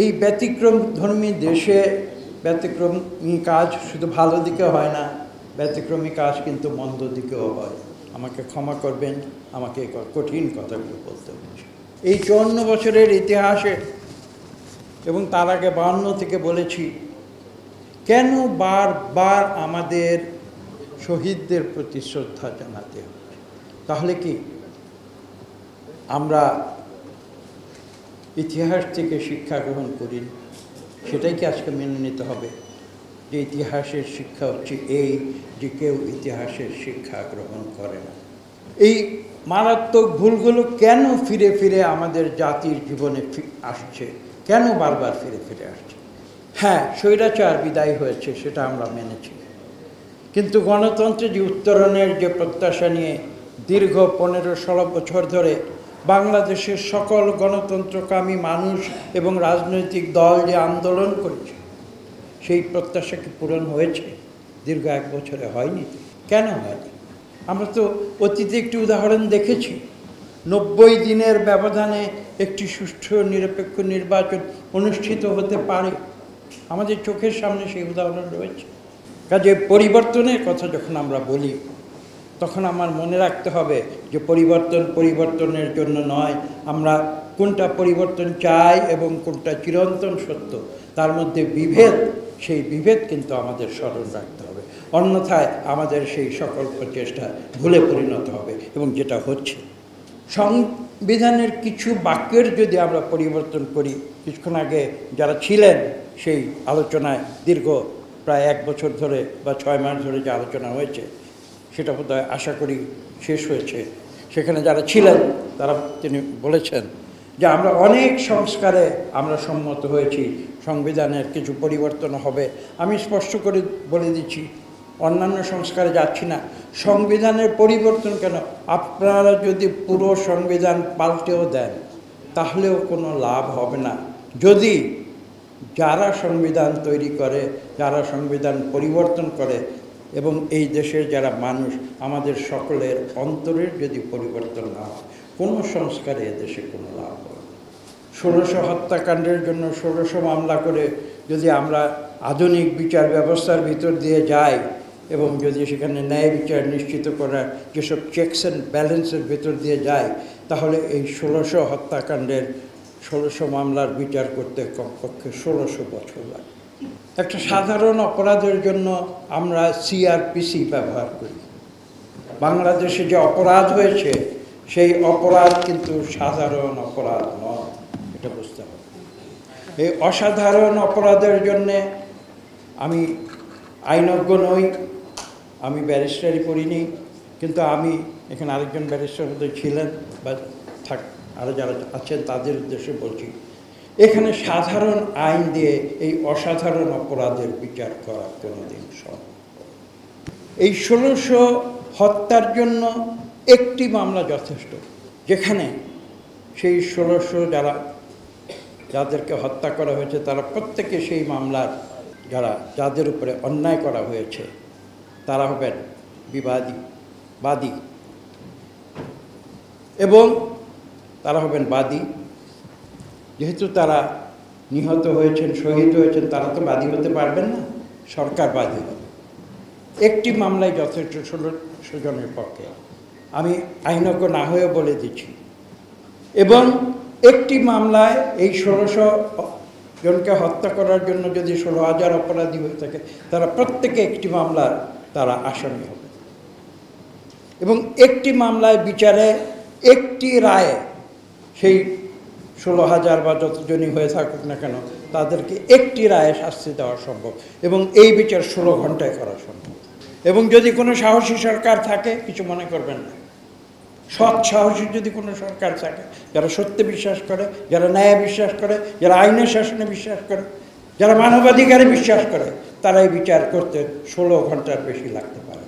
এই ব্যতিক্রমধর্মী দেশে ব্যতিক্রমী কাজ শুধু ভালো দিকে হয় না, ব্যতিক্রমী কাজ কিন্তু মন্দ দিকেও হয়। আমাকে ক্ষমা করবেন, আমাকে কঠিন কথাগুলো বলতে হচ্ছে। এই 54 বছরের ইতিহাসে এবং তার আগে 52 থেকে বলেছি, কেন বারবার আমাদের শহীদদের প্রতি শ্রদ্ধা জানাতে হবে? তাহলে কি আমরা ইতিহাস থেকে শিক্ষা গ্রহণ করি? সেটাই কি আজকে মেনে নিতে হবে যে ইতিহাসের শিক্ষা হচ্ছে এই, যে কেউ ইতিহাসের শিক্ষা গ্রহণ করে না? এই মারাত্মক ভুলগুলো কেন ফিরে ফিরে আমাদের জাতির জীবনে আসছে? কেন বারবার ফিরে ফিরে আসছে? হ্যাঁ, স্বৈরাচার বিদায় হয়েছে, সেটা আমরা মেনেছি, কিন্তু গণতন্ত্রের যে উত্তরণের যে প্রত্যাশা নিয়ে দীর্ঘ 15-16 বছর ধরে বাংলাদেশের সকল গণতন্ত্রকামী মানুষ এবং রাজনৈতিক দল যে আন্দোলন করেছে, সেই প্রত্যাশা কি পূরণ হয়েছে? দীর্ঘ 1 বছরে হয়নি। কেন হয়নি? আমরা তো অতীতে একটি উদাহরণ দেখেছি। 90 দিনের ব্যবধানে একটি সুষ্ঠু নিরপেক্ষ নির্বাচন অনুষ্ঠিত হতে পারে। আমাদের চোখের সামনে সেই উদাহরণ রয়েছে। কাজে পরিবর্তনের কথা যখন আমরা বলি, তখন আমার মনে রাখতে হবে যে পরিবর্তনের জন্য নয়, আমরা কোনটা পরিবর্তন চাই এবং কোনটা চিরন্তন সত্য, তার মধ্যে বিভেদ, সেই বিভেদ কিন্তু আমাদের স্মরণ রাখতে হবে। অন্যথায় আমাদের সেই সকল প্রচেষ্টা ভুলে পরিণত হবে, এবং যেটা হচ্ছে। সংবিধানের কিছু বাক্যের যদি আমরা পরিবর্তন করি, কিছুক্ষণ আগে যারা ছিলেন সেই আলোচনায় দীর্ঘ প্রায় 1 বছর ধরে বা 6 মাস ধরে যে আলোচনা হয়েছে, সেটা বোধহয় আশা করি শেষ হয়েছে। সেখানে যারা ছিলেন তিনি বলেছেন যে আমরা অনেক সংস্কারে আমরা সম্মত হয়েছি, সংবিধানের কিছু পরিবর্তন হবে। আমি স্পষ্ট করে বলে দিচ্ছি, অন্যান্য সংস্কারে যাচ্ছি না। সংবিধানের পরিবর্তন কেন? আপনারা যদি পুরো সংবিধান পাল্টেও দেন, তাহলেও কোনো লাভ হবে না যদি যারা সংবিধান তৈরি করে, যারা সংবিধান পরিবর্তন করে, এবং এই দেশের যারা মানুষ, আমাদের সকলের অন্তরের যদি পরিবর্তন না হয়, কোনো সংস্কারে এদেশে কোনো লাভ হবে না। 1600 হত্যাকাণ্ডের জন্য 1600 মামলা করে যদি আমরা আধুনিক বিচার ব্যবস্থার ভিতর দিয়ে যাই, এবং যদি সেখানে ন্যায় বিচার নিশ্চিত করার যেসব চেকস অ্যান্ড ব্যালেন্সের ভিতর দিয়ে যায়, তাহলে এই 1600 হত্যাকাণ্ডের 1600 মামলার বিচার করতে কমপক্ষে 1600 বছর লাগে। একটা সাধারণ অপরাধের জন্য আমরা সিআরপিসি ব্যবহার করি। বাংলাদেশে যে অপরাধ হয়েছে, সেই অপরাধ কিন্তু সাধারণ অপরাধ নয়, এটা বুঝতে হবে। এই অসাধারণ অপরাধের জন্যে আমি আইনজ্ঞ নই, আমি ব্যারিস্টারি পড়িনি, কিন্তু আমি এখানে আরেকজন ব্যারিস্টার মধ্যে ছিলেন বা আরও যারা আছেন তাদের উদ্দেশ্যে বলছি, এখানে সাধারণ আইন দিয়ে এই অসাধারণ অপরাধের বিচার করা কোনোদিন সম্ভব। এই 1600 হত্যার জন্য একটি মামলা যথেষ্ট, যেখানে সেই 1600 যাদেরকে হত্যা করা হয়েছে, তারা প্রত্যেকে সেই মামলার যাদের উপরে অন্যায় করা হয়েছে, তারা হবেন বাদী, এবং তারা হবেন বাদী। যেহেতু তারা নিহত হয়েছেন, শহীদ হয়েছেন, তারা তো বাদী হতে পারবেন না, সরকার বাদী হবে। একটি মামলায় যথেষ্ট 1600 জনের পক্ষে, আমি আইনজ্ঞ না হয়েও বলে দিচ্ছি। এবং একটি মামলায় এই 1600 জনকে হত্যা করার জন্য যদি 16,000 অপরাধী হয়ে থাকে, তারা প্রত্যেকে একটি মামলার তারা আসামি হবে। এবং একটি মামলায় বিচারে একটি রায়ে সেই 16,000 বা যতজনই হয়ে থাকুক না কেন, তাদেরকে একটি রায়ে শাস্তি দেওয়া সম্ভব, এবং এই বিচার 16 ঘন্টায় করা সম্ভব। এবং যদি কোনো সাহসী সরকার থাকে, কিছু মনে করবেন না, সৎ সাহসী যদি কোনো সরকার থাকে, যারা সত্যে বিশ্বাস করে, যারা ন্যায় বিশ্বাস করে, যারা আইনের শাসনে বিশ্বাস করে, যারা মানবাধিকারে বিশ্বাস করে, তারা এই বিচার করতে 16 ঘন্টার বেশি লাগতে পারে।